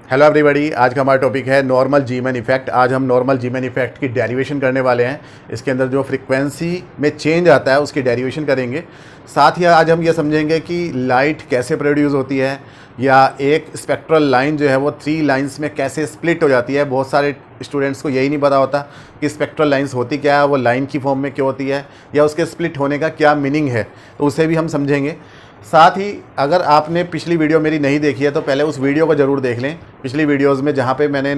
Hello everybody, आज का हमारा टॉपिक है नॉर्मल जीमैन इफेक्ट। आज हम नॉर्मल जीमैन इफेक्ट की डेरिवेशन करने वाले हैं। इसके अंदर जो फ्रीक्वेंसी में चेंज आता है उसकी डेरिवेशन करेंगे। साथ ही आज हम ये समझेंगे कि लाइट कैसे प्रोड्यूस होती है, या एक स्पेक्ट्रल लाइन जो है वो 3 लाइंस में कैसे स्प्लिट हो जाती है। बहुत सारे स्टूडेंट्स को यही नहीं पता होता कि स्पेक्ट्रल लाइंस होती क्या है, वो लाइन की फॉर्म में क्यों होती है, या उसके स्प्लिट होने का क्या मीनिंग है, तो उसे भी हम समझेंगे। साथ ही अगर आपने पिछली वीडियो मेरी नहीं देखी है तो पहले उस वीडियो को ज़रूर देख लें। पिछली वीडियोस में जहाँ पे मैंने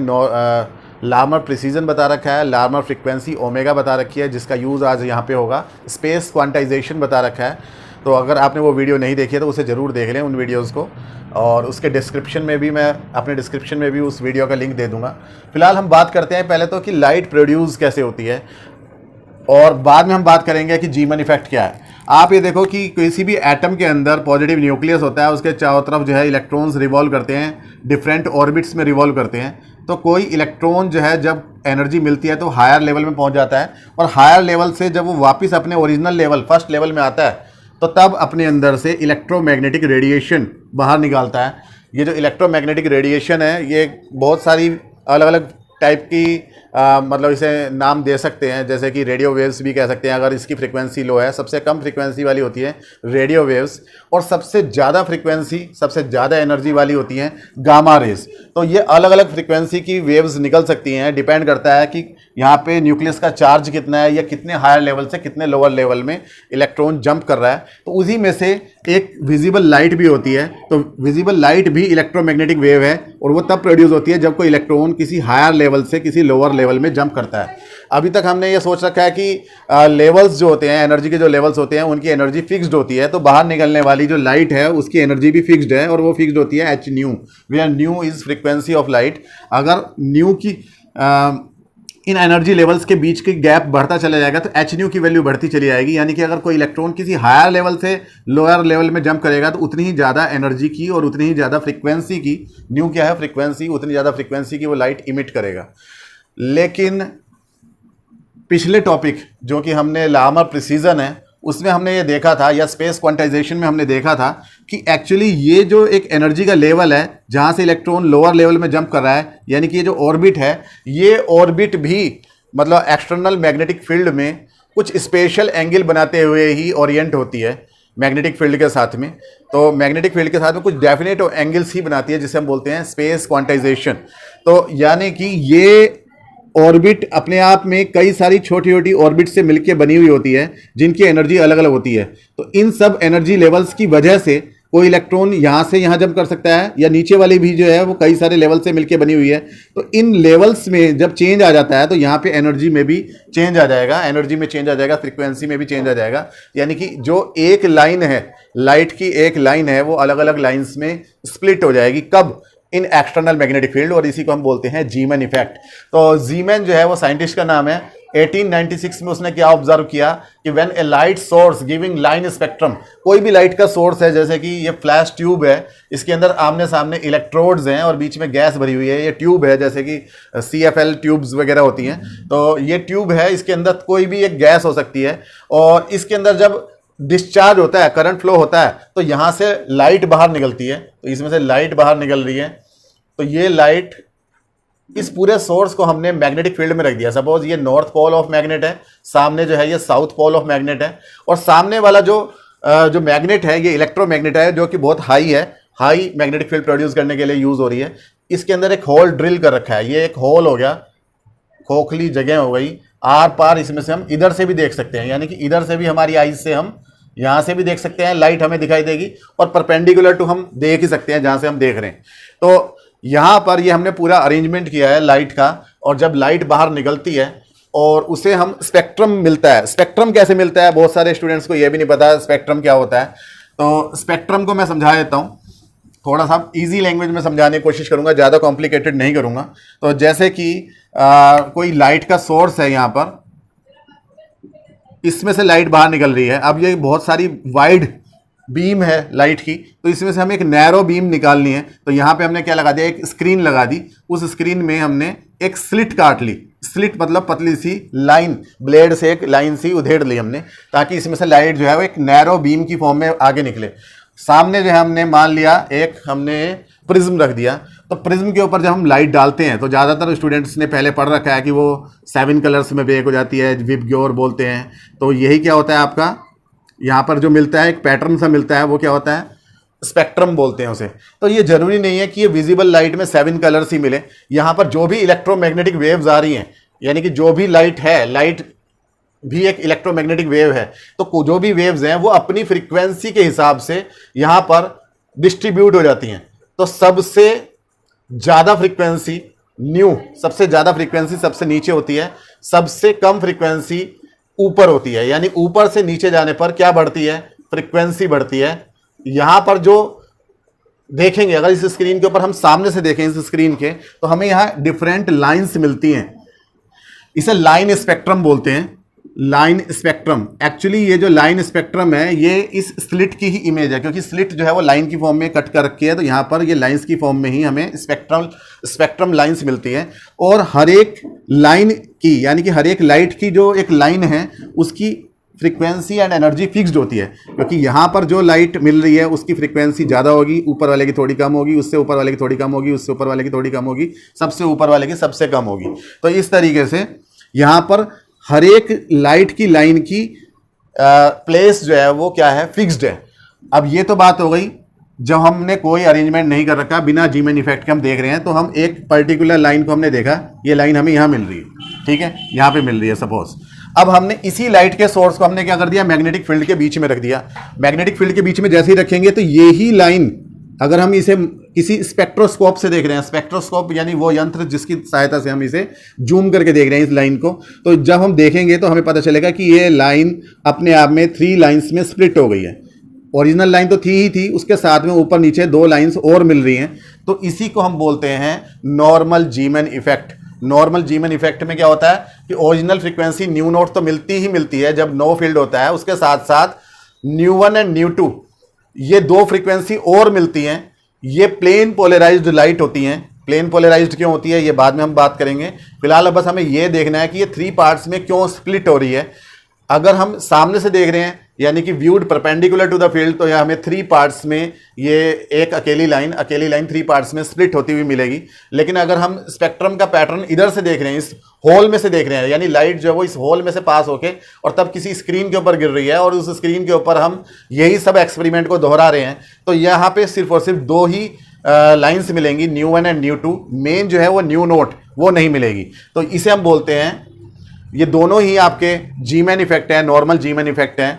लार्मर प्रिसीजन बता रखा है, लार्मर फ्रीक्वेंसी ओमेगा बता रखी है, जिसका यूज़ आज यहाँ पे होगा, स्पेस क्वांटाइजेशन बता रखा है। तो अगर आपने वो वीडियो नहीं देखी है तो उसे ज़रूर देख लें उन वीडियोज़ को, और उसके डिस्क्रिप्शन में भी मैं अपने डिस्क्रिप्शन में भी उस वीडियो का लिंक दे दूँगा। फिलहाल हम बात करते हैं पहले तो कि लाइट प्रोड्यूस कैसे होती है, और बाद में हम बात करेंगे कि जीमैन इफेक्ट क्या है। आप ये देखो कि किसी भी एटम के अंदर पॉजिटिव न्यूक्लियस होता है, उसके चारों तरफ जो है इलेक्ट्रॉन्स रिवॉल्व करते हैं, डिफरेंट ऑर्बिट्स में रिवॉल्व करते हैं। तो कोई इलेक्ट्रॉन जो है जब एनर्जी मिलती है तो हायर लेवल में पहुंच जाता है, और हायर लेवल से जब वो वापस अपने ओरिजिनल लेवल फर्स्ट लेवल में आता है तो तब अपने अंदर से इलेक्ट्रोमैग्नेटिक रेडिएशन बाहर निकालता है। ये जो इलेक्ट्रोमैग्नेटिक रेडिएशन है ये बहुत सारी अलग अलग टाइप की मतलब इसे नाम दे सकते हैं, जैसे कि रेडियो वेव्स भी कह सकते हैं अगर इसकी फ्रीक्वेंसी लो है। सबसे कम फ्रीक्वेंसी वाली होती है रेडियो वेव्स, और सबसे ज़्यादा फ्रीक्वेंसी, सबसे ज़्यादा एनर्जी वाली होती हैं गामा रेज। तो ये अलग अलग फ्रीक्वेंसी की वेव्स निकल सकती हैं, डिपेंड करता है कि यहाँ पे न्यूक्लियस का चार्ज कितना है, या कितने हायर लेवल से कितने लोअर लेवल में इलेक्ट्रॉन जंप कर रहा है। तो उसी में से एक विजिबल लाइट भी होती है। तो विजिबल लाइट भी इलेक्ट्रोमैग्नेटिक वेव है, और वो तब प्रोड्यूस होती है जब कोई इलेक्ट्रॉन किसी हायर लेवल से किसी लोअर लेवल में जंप करता है। अभी तक हमने ये सोच रखा है कि लेवल्स जो होते हैं, एनर्जी के जो लेवल्स होते हैं, उनकी एनर्जी फिक्स्ड होती है। तो बाहर निकलने वाली जो लाइट है उसकी एनर्जी भी फिक्स्ड है, और वो फिक्स्ड होती है H nu, where nu is frequency of light. अगर न्यू की इन एनर्जी लेवल्स के बीच की गैप बढ़ता चला जाएगा तो एच न्यू की वैल्यू बढ़ती चली जाएगी। यानी कि अगर कोई इलेक्ट्रॉन किसी हायर लेवल से लोअर लेवल में जंप करेगा तो उतनी ही ज़्यादा एनर्जी की और उतनी ही ज़्यादा फ्रीक्वेंसी की, न्यू क्या है फ्रीक्वेंसी, उतनी ज़्यादा फ्रीक्वेंसी की वो लाइट इमिट करेगा। लेकिन पिछले टॉपिक जो कि हमने लार्मर प्रिसीजन है उसमें हमने ये देखा था, या स्पेस क्वांटाइजेशन में हमने देखा था कि एक्चुअली ये जो एक एनर्जी का लेवल है जहाँ से इलेक्ट्रॉन लोअर लेवल में जंप कर रहा है, यानी कि ये जो ऑर्बिट है, ये ऑर्बिट भी मतलब एक्सटर्नल मैग्नेटिक फील्ड में कुछ स्पेशल एंगल बनाते हुए ही ओरिएंट होती है मैग्नेटिक फील्ड के साथ में। तो मैग्नेटिक फील्ड के साथ में कुछ डेफिनेट एंगल्स ही बनाती है, जिसे हम बोलते हैं स्पेस क्वांटाइजेशन। तो यानी कि ये ऑर्बिट अपने आप में कई सारी छोटी छोटी ऑर्बिट से मिलकर बनी हुई होती है, जिनकी एनर्जी अलग अलग होती है। तो इन सब एनर्जी लेवल्स की वजह से कोई इलेक्ट्रॉन यहाँ से यहाँ जंप कर सकता है, या नीचे वाली भी जो है वो कई सारे लेवल से मिलकर बनी हुई है। तो इन लेवल्स में जब चेंज आ जाता है तो यहाँ पे एनर्जी में भी चेंज आ जाएगा, एनर्जी में चेंज आ जाएगा, फ्रीक्वेंसी में भी चेंज आ जाएगा। यानी कि जो एक लाइन है, लाइट की एक लाइन है, वो अलग अलग लाइन्स में स्प्लिट हो जाएगी। कब? इन एक्सटर्नल मैग्नेटिक फील्ड, और इसी को हम बोलते हैं जीमैन इफेक्ट। तो जीमैन जो है वो साइंटिस्ट का नाम है। 1896 में उसने क्या ऑब्जर्व किया कि when A light source giving line spectrum, कोई भी लाइट का सोर्स है, जैसे कि ये फ्लैश ट्यूब है, इसके अंदर आमने सामने इलेक्ट्रोड्स हैं और बीच में गैस भरी हुई है। ये ट्यूब है, जैसे कि CFL ट्यूब्स वगैरह होती हैं। तो ये ट्यूब है, इसके अंदर कोई भी एक गैस हो सकती है, और इसके अंदर जब डिस्चार्ज होता है, करंट फ्लो होता है, तो यहाँ से लाइट बाहर निकलती है। तो इसमें से लाइट बाहर निकल रही है, तो ये लाइट, इस पूरे सोर्स को हमने मैग्नेटिक फील्ड में रख दिया। सपोज ये नॉर्थ पोल ऑफ मैग्नेट है, सामने जो है ये साउथ पोल ऑफ मैग्नेट है, और सामने वाला जो मैग्नेट है ये इलेक्ट्रोमैग्नेट है, जो कि बहुत हाई है, हाई मैग्नेटिक फील्ड प्रोड्यूस करने के लिए यूज हो रही है। इसके अंदर एक होल ड्रिल कर रखा है, ये एक होल हो गया, खोखली जगह हो गई। आर पार इसमें से हम इधर से भी देख सकते हैं, यानी कि इधर से भी हमारी आईज से हम यहाँ से भी देख सकते हैं, लाइट हमें दिखाई देगी, और परपेंडिकुलर टू हम देख ही सकते हैं जहाँ से हम देख रहे हैं। तो यहाँ पर ये हमने पूरा अरेंजमेंट किया है लाइट का, और जब लाइट बाहर निकलती है और उसे हम स्पेक्ट्रम मिलता है। स्पेक्ट्रम कैसे मिलता है, बहुत सारे स्टूडेंट्स को ये भी नहीं पता स्पेक्ट्रम क्या होता है। तो स्पेक्ट्रम को मैं समझा देता हूँ, थोड़ा सा इजी लैंग्वेज में समझाने की कोशिश करूँगा, ज़्यादा कॉम्प्लिकेटेड नहीं करूँगा। तो जैसे कि कोई लाइट का सोर्स है, यहाँ पर इसमें से लाइट बाहर निकल रही है। अब ये बहुत सारी वाइड बीम है लाइट की, तो इसमें से हमें एक नैरो बीम निकालनी है। तो यहाँ पे हमने क्या लगा दिया, एक स्क्रीन लगा दी। उस स्क्रीन में हमने एक स्लिट काट ली, स्लिट मतलब पतली सी लाइन, ब्लेड से एक लाइन सी उधेड़ ली हमने, ताकि इसमें से लाइट जो है वो एक नैरो बीम की फॉर्म में आगे निकले। सामने जो है हमने मान लिया एक हमने प्रिज्म रख दिया। तो प्रिज्म के ऊपर जब हम लाइट डालते हैं तो ज़्यादातर स्टूडेंट्स ने पहले पढ़ रखा है कि वो 7 कलर्स में ब्रेक हो जाती है, विबग्योर बोलते हैं। तो यही क्या होता है आपका, यहाँ पर जो मिलता है एक पैटर्न सा मिलता है, वो क्या होता है, स्पेक्ट्रम बोलते हैं उसे। तो ये जरूरी नहीं है कि ये विजिबल लाइट में 7 कलर्स ही मिले। यहाँ पर जो भी इलेक्ट्रोमैग्नेटिक वेव्स आ रही हैं, यानी कि जो भी लाइट है, लाइट भी एक इलेक्ट्रोमैग्नेटिक वेव है, तो जो भी वेव्स हैं वो अपनी फ्रीक्वेंसी के हिसाब से यहाँ पर डिस्ट्रीब्यूट हो जाती हैं। तो सबसे ज़्यादा फ्रीक्वेंसी न्यू, सबसे ज़्यादा फ्रीक्वेंसी सबसे नीचे होती है, सबसे कम फ्रीक्वेंसी ऊपर होती है। यानी ऊपर से नीचे जाने पर क्या बढ़ती है, फ्रीक्वेंसी बढ़ती है। यहाँ पर जो देखेंगे, अगर इस स्क्रीन के ऊपर हम सामने से देखें इस स्क्रीन के, तो हमें यहाँ डिफरेंट लाइंस मिलती हैं। इसे लाइन स्पेक्ट्रम बोलते हैं, लाइन स्पेक्ट्रम। एक्चुअली ये जो लाइन स्पेक्ट्रम है ये इस स्लिट की ही इमेज है, क्योंकि स्लिट जो है वो लाइन की फॉर्म में कट कर रखी है, तो यहाँ पर ये लाइंस की फॉर्म में ही हमें स्पेक्ट्रम लाइंस मिलती है। और हर एक लाइन की, यानी कि हर एक लाइट की जो एक लाइन है उसकी फ्रीक्वेंसी एंड एनर्जी फिक्स्ड होती है, क्योंकि यहाँ पर जो लाइट मिल रही है उसकी फ्रीक्वेंसी ज़्यादा होगी, ऊपर वाले की थोड़ी कम होगी, उससे ऊपर वाले की थोड़ी कम होगी, उससे ऊपर वाले की थोड़ी कम होगी, सबसे ऊपर वाले की सबसे कम होगी। तो इस तरीके से यहाँ पर हर एक लाइट की लाइन की प्लेस जो है वो क्या है, फिक्स्ड है। अब ये तो बात हो गई जब हमने कोई अरेंजमेंट नहीं कर रखा, बिना जीमैन इफेक्ट के हम देख रहे हैं, तो हम एक पर्टिकुलर लाइन को हमने देखा, ये लाइन हमें यहाँ मिल रही है, ठीक है, यहाँ पे मिल रही है सपोज। अब हमने इसी लाइट के सोर्स को हमने क्या कर दिया, मैग्नेटिक फील्ड के बीच में रख दिया। मैग्नेटिक फील्ड के बीच में जैसे ही रखेंगे तो ये ही लाइन, अगर हम इसे किसी स्पेक्ट्रोस्कोप से देख रहे हैं, स्पेक्ट्रोस्कोप यानी वो यंत्र जिसकी सहायता से हम इसे जूम करके देख रहे हैं इस लाइन को, तो जब हम देखेंगे तो हमें पता चलेगा कि ये लाइन अपने आप में 3 लाइंस में स्प्लिट हो गई है। ओरिजिनल लाइन तो थी ही थी, उसके साथ में ऊपर नीचे 2 लाइंस और मिल रही हैं। तो इसी को हम बोलते हैं normal Zeeman effect. Normal Zeeman effect में क्या होता है कि ओरिजिनल फ्रीक्वेंसी न्यू नॉट तो मिलती ही मिलती है जब नो फील्ड होता है, उसके साथ साथ न्यू 1 एंड न्यू 2 ये 2 फ्रीक्वेंसी और मिलती हैं। ये प्लेन पोलराइज्ड लाइट होती हैं। प्लेन पोलराइज्ड क्यों होती है ये बाद में हम बात करेंगे। फिलहाल अब बस हमें ये देखना है कि ये 3 पार्ट्स में क्यों स्प्लिट हो रही है। अगर हम सामने से देख रहे हैं यानी कि viewed perpendicular to the field, तो यह हमें 3 पार्ट्स में ये एक अकेली लाइन 3 पार्ट्स में स्प्लिट होती हुई मिलेगी। लेकिन अगर हम स्पेक्ट्रम का पैटर्न इधर से देख रहे हैं, इस होल में से देख रहे हैं, यानी लाइट जो है वो इस होल में से पास होके और तब किसी स्क्रीन के ऊपर गिर रही है और उस स्क्रीन के ऊपर हम यही सब एक्सपेरिमेंट को दोहरा रहे हैं, तो यहाँ पे सिर्फ और सिर्फ 2 ही लाइन्स मिलेंगी, न्यू 1 एंड न्यू 2। मेन जो है वो न्यू नोट वो नहीं मिलेगी। तो इसे हम बोलते हैं, ये दोनों ही आपके जीमैन इफेक्ट है, नॉर्मल जीमैन इफेक्ट है।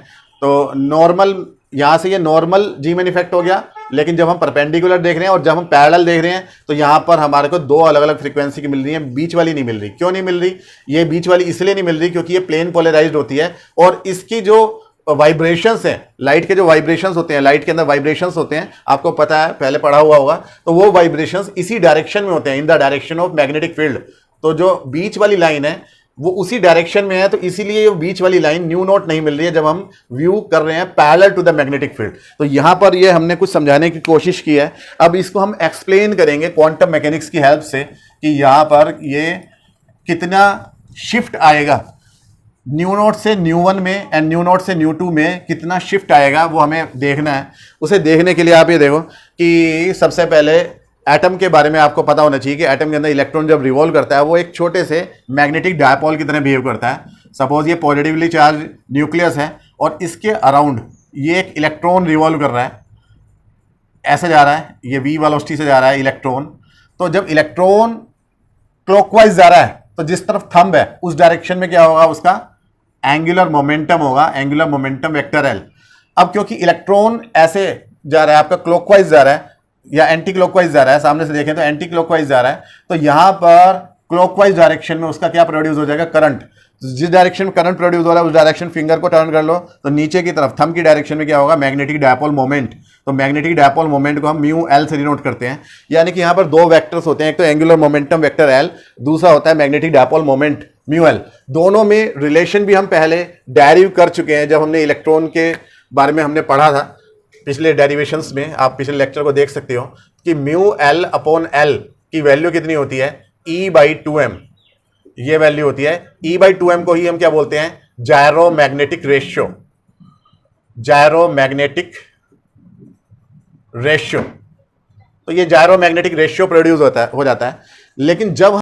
तो नॉर्मल, यहाँ से ये नॉर्मल जीमैन इफेक्ट हो गया। लेकिन जब हम परपेंडिकुलर देख रहे हैं और जब हम पैरेलल देख रहे हैं तो यहाँ पर हमारे को 2 अलग अलग फ्रीक्वेंसी की मिल रही है, बीच वाली नहीं मिल रही। क्यों नहीं मिल रही? ये बीच वाली इसलिए नहीं मिल रही क्योंकि ये प्लेन पोलराइज्ड होती है और इसकी जो वाइब्रेशंस हैं, लाइट के जो वाइब्रेशंस होते हैं, लाइट के अंदर वाइब्रेशंस होते हैं, आपको पता है, पहले पढ़ा हुआ होगा, तो वो वाइब्रेशंस इसी डायरेक्शन में होते हैं, in the direction of magnetic field. तो जो बीच वाली लाइन है वो उसी डायरेक्शन में है, तो इसीलिए ये बीच वाली लाइन न्यू नोट नहीं मिल रही है जब हम व्यू कर रहे हैं parallel to the magnetic field. तो यहां पर ये हमने कुछ समझाने की कोशिश की है। अब इसको हम एक्सप्लेन करेंगे क्वांटम मैकेनिक्स की हेल्प से कि यहां पर ये कितना शिफ्ट आएगा, न्यू नोट से न्यू 1 में एंड न्यू नोट से न्यू 2 में कितना शिफ्ट आएगा, वो हमें देखना है। उसे देखने के लिए आप ये देखो कि सबसे पहले एटम के बारे में आपको पता होना चाहिए कि एटम के अंदर इलेक्ट्रॉन जब रिवॉल्व करता है वो एक छोटे से मैग्नेटिक डायपोल की तरह बिहेव करता है। सपोज ये पॉजिटिवली चार्ज न्यूक्लियस है और इसके अराउंड ये एक इलेक्ट्रॉन रिवॉल्व कर रहा है, ऐसे जा रहा है, ये v वेलोसिटी से जा रहा है इलेक्ट्रॉन। तो जब इलेक्ट्रॉन क्लॉकवाइज जा रहा है तो जिस तरफ थंब है उस डायरेक्शन में क्या होगा, उसका एंगुलर मोमेंटम होगा, एंगुलर मोमेंटम वेक्टर एल। अब क्योंकि इलेक्ट्रॉन ऐसे जा रहा है, आपका क्लॉकवाइज जा रहा है या एंटी क्लॉकवाइज जा रहा है, सामने से देखें तो एंटी क्लॉकवाइज जा रहा है, तो यहां पर क्लॉकवाइज डायरेक्शन में उसका क्या प्रोड्यूस हो जाएगा, करंट। जिस डायरेक्शन में करंट प्रोड्यूस हो रहा है उस डायरेक्शन फिंगर को टर्न कर लो तो नीचे की तरफ थंब की डायरेक्शन में क्या होगा, मैग्नेटिक डायपोल मोमेंट। तो मैग्नेटिक डायपोल मोमेंट को हम म्यू एल से डिनोट करते हैं। यानी कि यहां पर 2 वेक्टर्स होते हैं, एक तो एंगुलर मोमेंटम वेक्टर एल, दूसरा होता है magnetic dipole moment mu L. दोनों में रिलेशन भी हम पहले डेरिव कर चुके हैं जब हमने इलेक्ट्रॉन के बारे में हमने पढ़ा था पिछले डेरिवेशंस में। आप पिछले लेक्चर को देख सकते हो कि म्यू एल अपॉन एल की वैल्यू कितनी होती है, E/2m। ये वैल्यू होती है E/2m को ही हम क्या बोलते हैं, जायरोमैग्नेटिक रेशियो। जायरोमैग्नेटिक रेशियो। तो ये जायरो मैग्नेटिक रेशियो प्रोड्यूस हो जाता है। लेकिन जब